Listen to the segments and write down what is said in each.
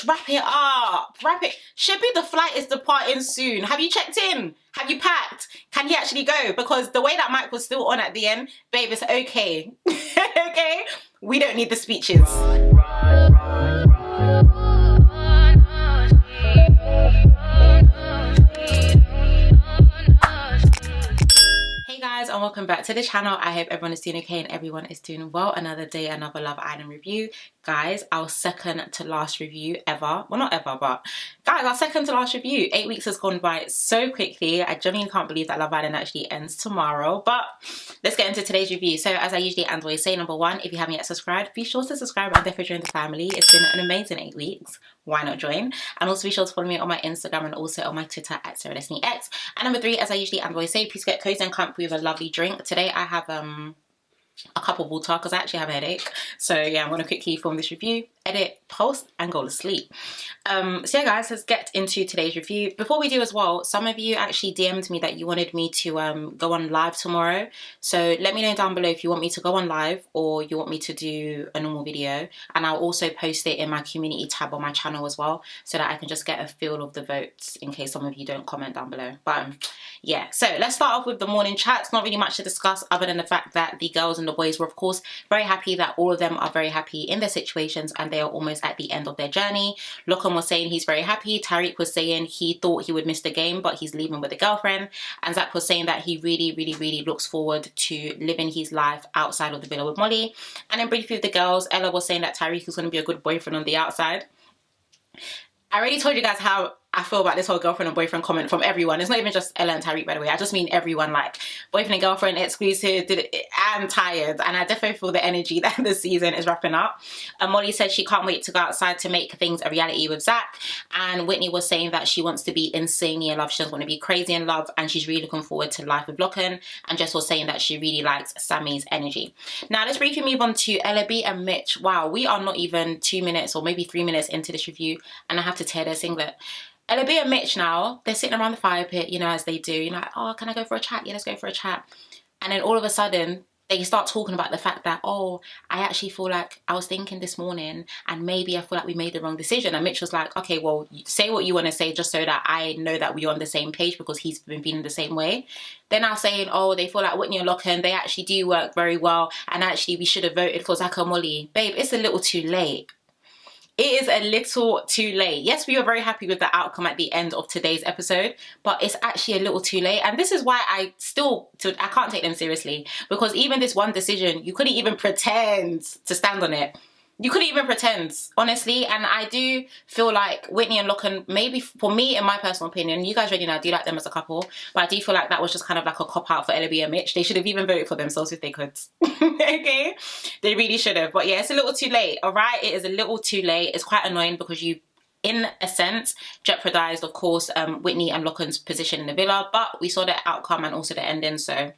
Mitch, wrap it up. Wrap it. Shippy, the flight is departing soon. Have you checked in? Have you packed? Can he actually go? Because the way that mic was still on at the end, babe, it's okay. Okay? We don't need the speeches. Guys, and welcome back to the channel. I hope everyone is doing okay and everyone is doing well. Another day, another Love Island review. Guys, our second to last review ever. Well, not ever, but guys, our second to last review. 8 weeks has gone by so quickly. I genuinely can't believe that Love Island actually ends tomorrow. But let's get into today's review. So as I usually and always say, number one, if you haven't yet subscribed, be sure to subscribe and therefore join the family. It's been an amazing 8 weeks. Why not join? And also be sure to follow me on my Instagram and also on my Twitter at SarahDestinyX. And number three, as I usually and always say, please get cozy and comfy with a lovely drink. Today I have a cup of water because I actually have a headache. So yeah, I'm going to quickly film this review, edit, post, and go to sleep. So yeah guys, let's get into today's review. Before we do as well, some of you actually DM'd me that you wanted me to go on live tomorrow. So let me know down below if you want me to go on live or you want me to do a normal video. And I'll also post it in my community tab on my channel as well, so that I can just get a feel of the votes in case some of you don't comment down below. But yeah, so let's start off with the morning chats. Not really much to discuss other than the fact that the girls and the boys were of course very happy that all of them are very happy in their situations and they are almost at the end of their journey. Lachlan was saying he's very happy. Tyrique was saying he thought he would miss the game but he's leaving with a girlfriend. And Zach was saying that he really looks forward to living his life outside of the villa with Molly. And then briefly with the girls, Ella was saying that Tyrique is going to be a good boyfriend on the outside. I already told you guys how I feel about this whole girlfriend and boyfriend comment from everyone. It's not even just Ella and Tyrique, by the way. I just mean everyone, like boyfriend and girlfriend, exclusive. I'm tired and I definitely feel the energy that the season is wrapping up. And Molly said she can't wait to go outside to make things a reality with Zach. And Whitney was saying that she wants to be insanely in love. She doesn't want to be crazy in love and she's really looking forward to life with Lachlan. And Jess was saying that she really likes Sammy's energy. Now let's briefly move on to Ella B and Mitch. Wow, we are not even 2 minutes or maybe 3 minutes into this review and I have to tear their singlet. Ella B and Mitch now, they're sitting around the fire pit, you know, as they do. You know, like, oh, can I go for a chat? Yeah, let's go for a chat. And then all of a sudden, they start talking about the fact that, oh, I actually feel like I was thinking this morning and maybe I feel like we made the wrong decision. And Mitch was like, okay, well, say what you want to say just so that I know that we're on the same page because he's been feeling the same way. They're now saying, oh, they feel like Whitney and Lachlan, they actually do work very well. And actually, we should have voted for Zach and Molly. Babe, it's a little too late. It is a little too late. Yes, we were very happy with the outcome at the end of today's episode, but it's actually a little too late. And this is why I can't take them seriously, because even this one decision, you couldn't even pretend to stand on it. You couldn't even pretend, honestly. And I do feel like Whitney and Lachlan, maybe for me, in my personal opinion, you guys already know I do like them as a couple, but I do feel like that was just kind of like a cop-out for Ella B and Mitch. They should have even voted for themselves if they could. Okay? They really should have. But yeah, it's a little too late, all right? It is a little too late. It's quite annoying because you, in a sense, jeopardized, of course, Whitney and Lachlan's position in the villa, but we saw the outcome and also the ending, so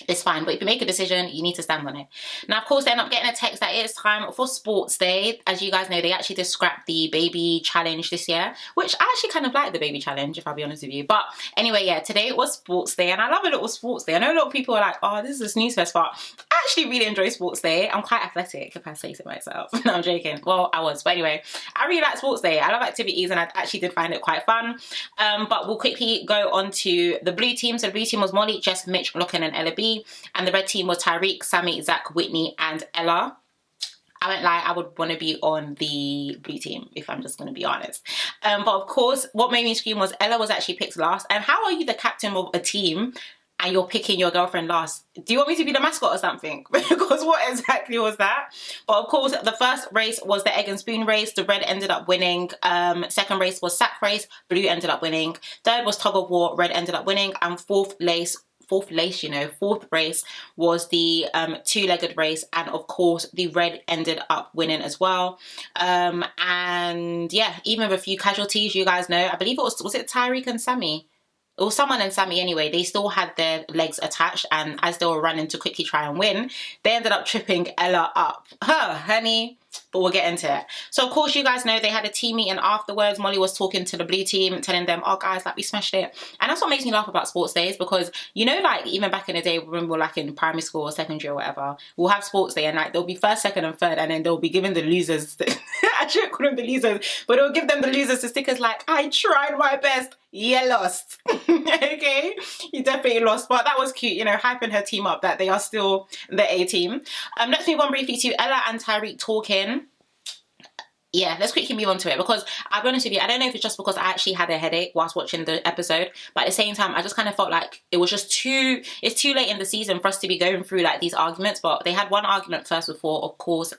it's fine. But if you make a decision, you need to stand on it. Now, of course, they end up getting a text that it's time for sports day. As you guys know, they actually just scrapped the baby challenge this year, which I actually kind of like the baby challenge, if I'll be honest with you. But anyway, yeah, today it was sports day and I love a little sports day. I know a lot of people are like, oh, this is a snooze fest, but I actually really enjoy sports day. I'm quite athletic, if I say so myself. No, I'm joking. Well, I was. But anyway, I really like sports day. I love activities and I actually did find it quite fun. But we'll quickly go on to the blue team. So the blue team was Molly, Jess, Mitch, Lachlan, and Ella B. And the red team was Tyrique, Sammy, Zach, Whitney, and Ella. I won't lie, I would want to be on the blue team, if I'm just going to be honest. But of course, what made me scream was Ella was actually picked last. And how are you the captain of a team and you're picking your girlfriend last? Do you want me to be the mascot or something? Because what exactly was that? But of course, the first race was the egg and spoon race. The red ended up winning. Second race was sack race. Blue ended up winning. Third was tug of war. Red ended up winning. And fourth race was the two-legged race, and of course the red ended up winning as well. And yeah, even with a few casualties, you guys know, I believe it was it Tyrique and Sammy? Or someone and Sammy anyway, they still had their legs attached, and as they were running to quickly try and win, they ended up tripping Ella up. Honey, but we'll get into it. So of course, you guys know they had a team meeting afterwards. Molly was talking to the blue team, telling them, oh guys, like we smashed it. And that's what makes me laugh about sports days, because you know, like even back in the day when we were like in primary school or secondary or whatever, we'll have sports day and like there'll be first, second and third, and then they'll be giving the losers I shouldn't call them the losers, but they'll give them the losers the stickers like, I tried my best, you lost. Okay, you definitely lost, but that was cute, you know, hyping her team up that they are still the A team. Let's move on briefly to Ella and Tyrique talking. Yeah, let's quickly move on to it, because I'll be honest with you, I don't know if it's just because I actually had a headache whilst watching the episode, but at the same time I just kind of felt like it was just it's too late in the season for us to be going through like these arguments. But they had one argument first before, of course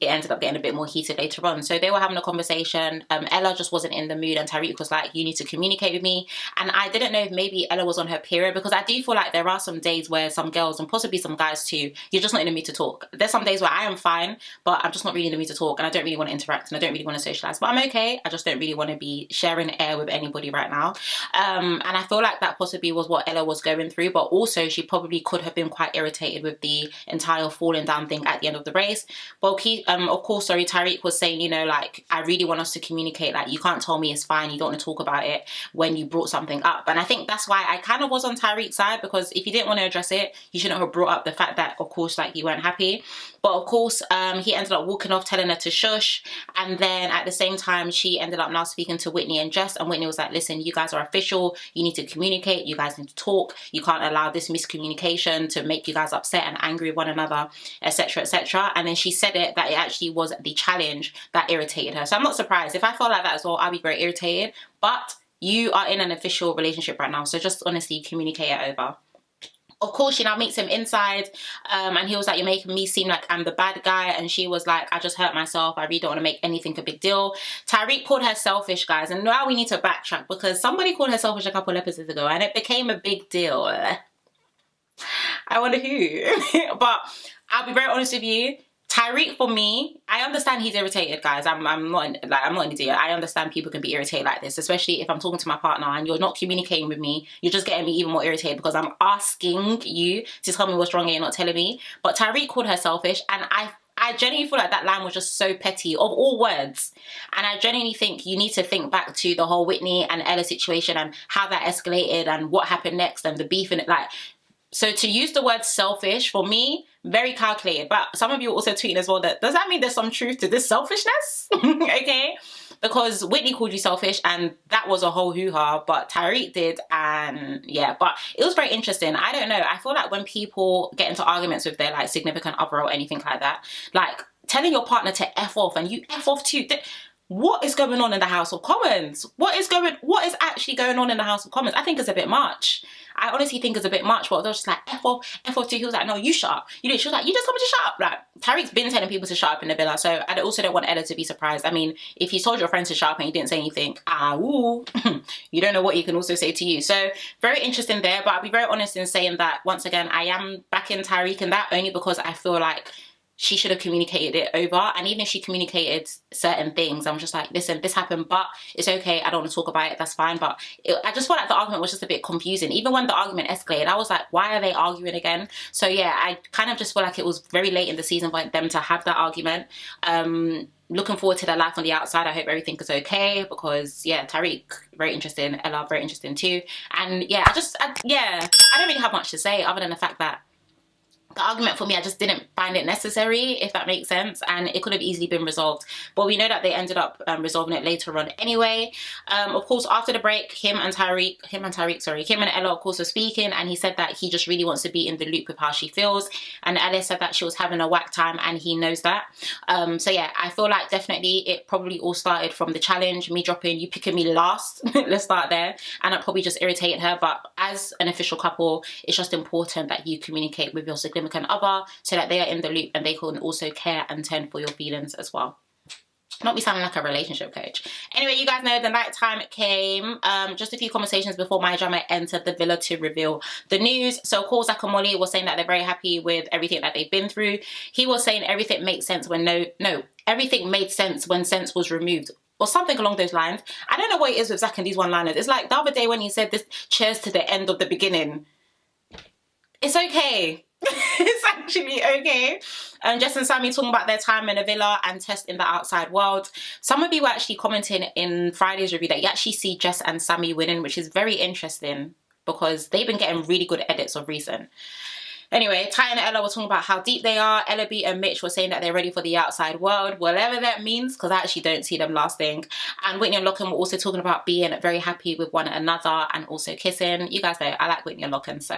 it ended up getting a bit more heated later on. So they were having a conversation. Ella just wasn't in the mood, and Tyrique was like, you need to communicate with me. And I didn't know if maybe Ella was on her period, because I do feel like there are some days where some girls, and possibly some guys too, you're just not in the mood to talk. There's some days where I am fine, but I'm just not really in the mood to talk, and I don't really want to interact, and I don't really want to socialize, but I'm okay. I just don't really want to be sharing air with anybody right now. And I feel like that possibly was what Ella was going through, but also she probably could have been quite irritated with the entire falling down thing at the end of the race. But of course, sorry, Tyrique was saying, you know, like, I really want us to communicate, like, you can't tell me it's fine, you don't want to talk about it when you brought something up. And I think that's why I kind of was on Tyrique's side, because if you didn't want to address it, you shouldn't have brought up the fact that, of course, like, you weren't happy. But of course, he ended up walking off, telling her to shush. And then at the same time, she ended up now speaking to Whitney and Jess, and Whitney was like, listen, you guys are official, you need to communicate, you guys need to talk, you can't allow this miscommunication to make you guys upset and angry with one another, etc, etc. And then she said it, that it actually was the challenge that irritated her. So I'm not surprised. If I felt like that as well, I'd be very irritated. But you are in an official relationship right now, so just honestly communicate it over. Of course, she now meets him inside, and he was like, you're making me seem like I'm the bad guy. And she was like, I just hurt myself, I really don't want to make anything a big deal. Tyrique called her selfish, guys, and now we need to backtrack, because somebody called her selfish a couple episodes ago and it became a big deal. I wonder who. But I'll be very honest with you, Tyrique, for me, I understand he's irritated, guys. I'm not an idiot. I understand people can be irritated like this, especially if I'm talking to my partner and you're not communicating with me. You're just getting me even more irritated because I'm asking you to tell me what's wrong and you're not telling me. But Tyrique called her selfish, and I genuinely feel like that line was just so petty, of all words. And I genuinely think you need to think back to the whole Whitney and Ella situation and how that escalated and what happened next and the beef in it. Like, so to use the word selfish, for me, very calculated. But some of you also tweeting as well that, does that mean there's some truth to this selfishness? Okay? Because Whitney called you selfish and that was a whole hoo-ha, but Tyrique did, and yeah, but it was very interesting. I don't know, I feel like when people get into arguments with their like significant other or anything like that, like telling your partner to F off and you F off too, what is going on in the House of Commons? What is actually going on in the House of Commons? I think it's a bit much. I honestly think it's a bit much, but they're just like, F off too. He was like, no, you shut up. She was like, you just told me to shut up. Like, Tyrique's been telling people to shut up in the villa, so I also don't want Ella to be surprised. I mean, if you told your friends to shut up and you didn't say anything, you don't know what he can also say to you. So, very interesting there, but I'll be very honest in saying that, once again, I am backing Tyrique in that, only because I feel like she should have communicated it over. And even if she communicated certain things, I'm just like, listen, this happened, but it's okay, I don't want to talk about it, that's fine. But I just felt like the argument was just a bit confusing. Even when the argument escalated, I was like, why are they arguing again? So yeah, I kind of just feel like it was very late in the season for them to have that argument. Looking forward to their life on the outside. I hope everything is okay, because yeah, Tyrique, very interesting, Ella, very interesting too. And yeah, I don't really have much to say other than the fact that the argument for me, I just didn't find it necessary, if that makes sense, and it could have easily been resolved. But we know that they ended up resolving it later on anyway. Of course, after the break, him and Ella, of course, were speaking, and he said that he just really wants to be in the loop with how she feels. And Ella said that she was having a whack time, and he knows that. So yeah, I feel like definitely it probably all started from the challenge, me dropping, you picking me last. Let's start there. And it probably just irritated her. But as an official couple, it's just important that you communicate with your significant other so that they are in the loop and they can also care and tend for your feelings as well. Not me sounding like a relationship coach. Anyway, you guys know the night time came. Just a few conversations before my drama entered the villa to reveal the news. So of course, Zach and Molly was saying that they're very happy with everything that they've been through. He was saying everything makes sense when everything made sense when sense was removed, or something along those lines. I don't know what it is with Zach and these one-liners. It's like the other day when he said this, cheers to the end of the beginning. It's okay. It's like, actually okay. Jess and Sammy talking about their time in a villa and Test in the outside world. Some of you were actually commenting in Friday's review that you actually see Jess and Sammy winning, which is very interesting because they've been getting really good edits of recent. Anyway, Ty and Ella were talking about how deep they are. Ella B and Mitch were saying that they're ready for the outside world, whatever that means, because I actually don't see them lasting. And Whitney and Locken were also talking about being very happy with one another and also kissing. You guys know I like Whitney and Locken, so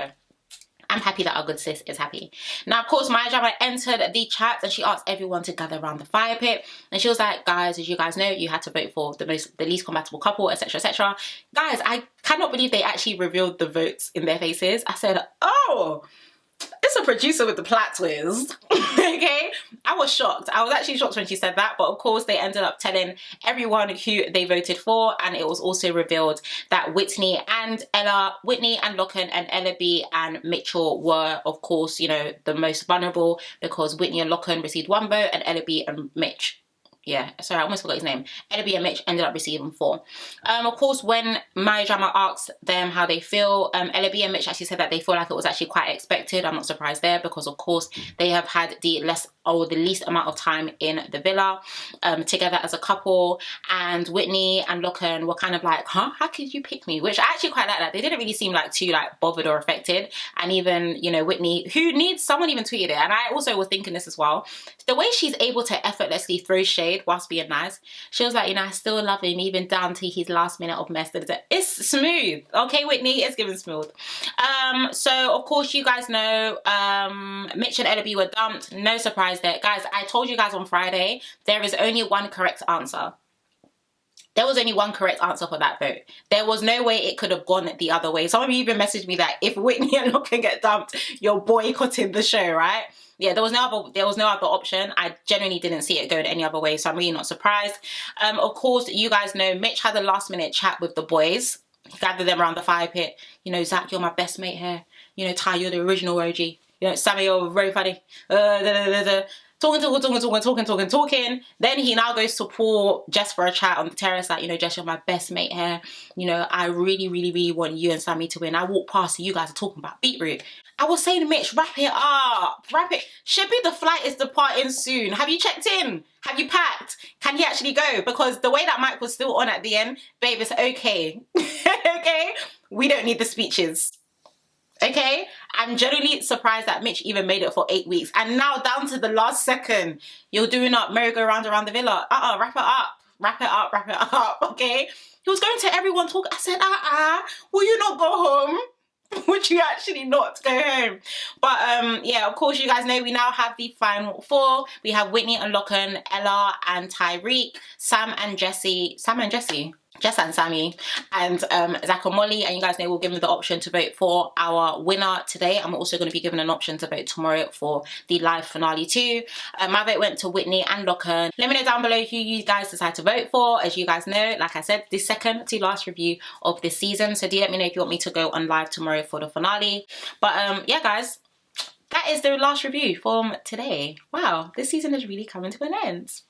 I'm happy that our good sis is happy. Now, of course, Maya Jama entered the chat and she asked everyone to gather around the fire pit. And she was like, guys, as you guys know, you had to vote for the least compatible couple, etc., etc. Guys, I cannot believe they actually revealed the votes in their faces. I said, oh, it's a producer with the plot twist. Okay, I was shocked. I was actually shocked when she said that, but of course they ended up telling everyone who they voted for, and it was also revealed that Whitney and Locken and Ella B and Mitchell were, of course, you know, the most vulnerable, because Whitney and Locken received 1 vote and Ella B and Mitch, yeah, sorry, I almost forgot his name. Ella B and Mitch ended up receiving 4. Of course, when Maya Jama asked them how they feel, Ella B and Mitch actually said that they feel like it was actually quite expected. I'm not surprised there, because of course they have had the least amount of time in the villa together as a couple. And Whitney and Locken were kind of like, huh, how could you pick me? Which I actually quite like that. They didn't really seem like too like bothered or affected. And even, you know, Whitney, who needs, someone even tweeted it, and I also was thinking this as well, the way she's able to effortlessly throw shade whilst being nice. She was like, you know, I still love him even down to his last minute of mess. It's smooth. Okay, Whitney, it's giving smooth. So of course you guys know Mitch and Ella B were dumped. No surprise there. Guys, I told you guys on Friday, there is only one correct answer. There was only one correct answer for that vote. There was no way it could have gone the other way. Some of you even messaged me that if Whitney and Locken get dumped, you're boycotting the show, right? Yeah, there was no other option. I genuinely didn't see it going any other way, so I'm really not surprised. Of course, you guys know Mitch had a last minute chat with the boys. He gathered them around the fire pit. You know, Zach, you're my best mate here. You know, Ty, you're the original OG. You know, Sammy, you're very funny. Talking. Then he now goes to Paul Jess for a chat on the terrace, like, you know, Jess, you're my best mate here. You know, I really, really, really want you and Sammy to win. I walked past you guys are talking about beetroot. I was saying to Mitch, wrap it up. Wrap it. Should be the flight is departing soon. Have you checked in? Have you packed? Can he actually go? Because the way that mic was still on at the end, babe, it's okay. Okay? We don't need the speeches. Okay, I'm genuinely surprised that Mitch even made it for 8 weeks, and now down to the last second you're doing up merry-go-round around the villa. Wrap it up. Okay, he was going to everyone talk. I said, will you not go home? Would you actually not go home? But yeah, of course you guys know we now have the final 4. We have Whitney and Locken, Ella and Tyrique, Jess and Sammy, and Zach and Molly. And you guys know we'll give them the option to vote for our winner today. I'm also going to be given an option to vote tomorrow for the live finale too. My vote went to Whitney and Locken. Let me know down below who you guys decide to vote for. As you guys know, like I said, the second to last review of this season. So do let me know if you want me to go on live tomorrow for the finale. But yeah, guys, that is the last review from today. Wow, this season is really coming to an end.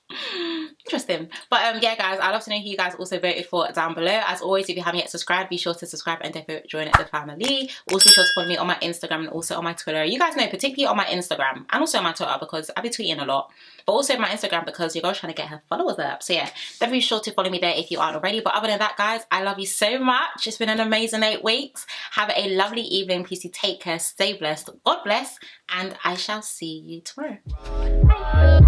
Interesting. But yeah, guys, I'd love to know who you guys also voted for down below. As always, if you haven't yet subscribed, be sure to subscribe and definitely join the family. Also, be sure to follow me on my Instagram and also on my Twitter. You guys know, particularly on my Instagram and also on my Twitter, because I be tweeting a lot. But also my Instagram, because your girl's trying to get her followers up. So yeah, definitely be sure to follow me there if you aren't already. But other than that, guys, I love you so much. It's been an amazing 8 weeks. Have a lovely evening. Please do take care, stay blessed, God bless, and I shall see you tomorrow. Bye.